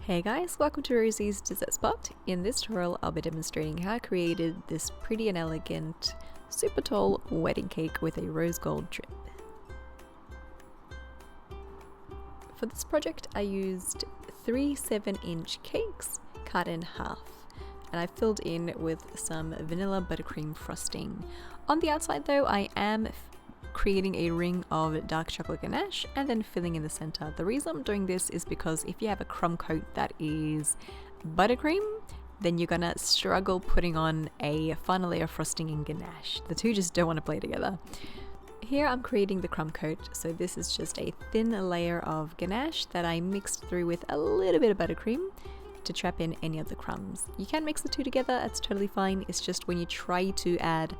Hey guys, welcome to Rosie's Dessert Spot. In this tutorial I'll be demonstrating how I created this pretty and elegant, super tall wedding cake with a rose gold drip. For this project I used 3 7-inch cakes cut in half, and I filled in with some vanilla buttercream frosting. On the outside though, I am creating a ring of dark chocolate ganache and then filling in the center. The reason I'm doing this is because if you have a crumb coat that is buttercream, then you're gonna struggle putting on a final layer of frosting and ganache. The two just don't want to play together. Here I'm creating the crumb coat, so this is just a thin layer of ganache that I mixed through with a little bit of buttercream to trap in any of the crumbs. You can mix the two together, that's totally fine. It's just when you try to add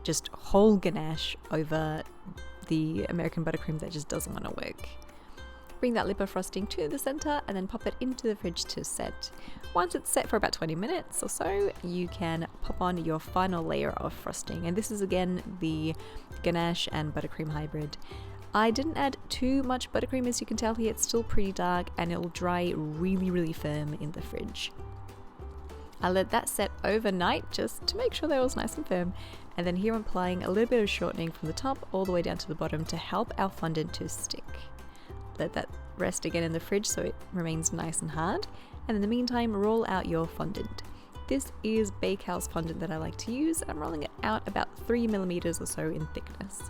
just whole ganache over the American buttercream, that just doesn't want to work. Bring that lip of frosting to the center and then pop it into the fridge to set. Once it's set for about 20 minutes or so, you can pop on your final layer of frosting, and this is again the ganache and buttercream hybrid. I didn't add too much buttercream, as you can tell here, it's still pretty dark and it'll dry really firm in the fridge. I let that set overnight just to make sure that it was nice and firm, and then here I'm applying a little bit of shortening from the top all the way down to the bottom to help our fondant to stick. Let that rest again in the fridge so it remains nice and hard, and in the meantime roll out your fondant. This is Bakels fondant that I like to use. I'm rolling it out about 3mm or so in thickness.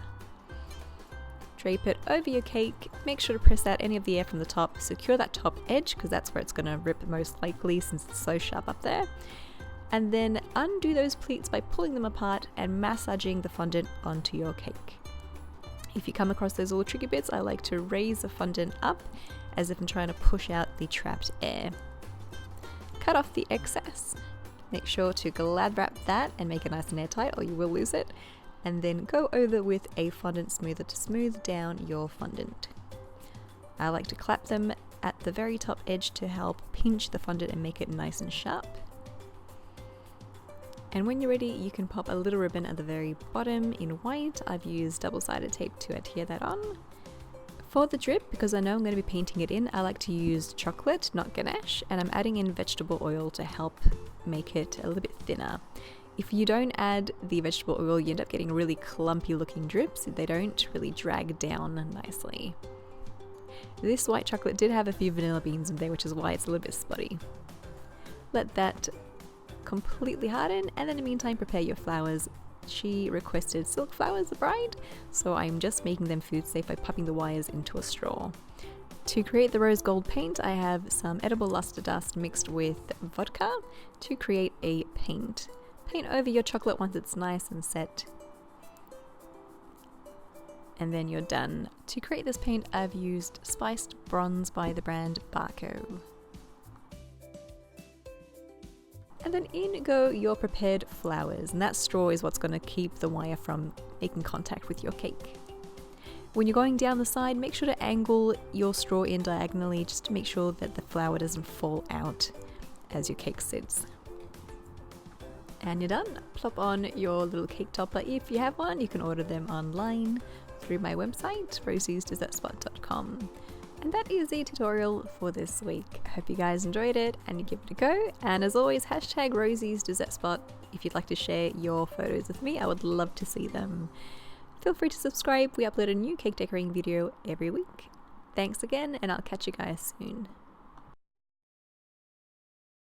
Drape it over your cake, make sure to press out any of the air from the top, secure that top edge because that's where it's going to rip most likely since it's so sharp up there, and then undo those pleats by pulling them apart and massaging the fondant onto your cake. If you come across those little tricky bits, I like to raise the fondant up as if I'm trying to push out the trapped air. Cut off the excess, make sure to glad wrap that and make it nice and airtight or you will lose it, and then go over with a fondant smoother to smooth down your fondant. I like to clap them at the very top edge to help pinch the fondant and make it nice and sharp. And when you're ready, you can pop a little ribbon at the very bottom in white. I've used double-sided tape to adhere that on. For the drip, because I know I'm going to be painting it in, I like to use chocolate, not ganache, and I'm adding in vegetable oil to help make it a little bit thinner. If you don't add the vegetable oil, you end up getting really clumpy looking drips. They don't really drag down nicely. This white chocolate did have a few vanilla beans in there, which is why it's a little bit spotty. Let that completely harden, and in the meantime prepare your flowers. She requested silk flowers, the bride, so I'm just making them food safe by popping the wires into a straw. To create the rose gold paint, I have some edible luster dust mixed with vodka to create a paint. Paint over your chocolate once it's nice and set, and then you're done. To create this paint, I've used spiced bronze by the brand Bakels. And then in go your prepared flowers, and that straw is what's going to keep the wire from making contact with your cake. When you're going down the side, make sure to angle your straw in diagonally just to make sure that the flower doesn't fall out as your cake sits. And you're done. Plop on your little cake topper. If you have one, you can order them online through my website, rosiesdessertspot.com. And that is the tutorial for this week. I hope you guys enjoyed it and you give it a go. And as always, hashtag Rosie's Dessert Spot if you'd like to share your photos with me. I would love to see them. Feel free to subscribe. We upload a new cake decorating video every week. Thanks again, and I'll catch you guys soon.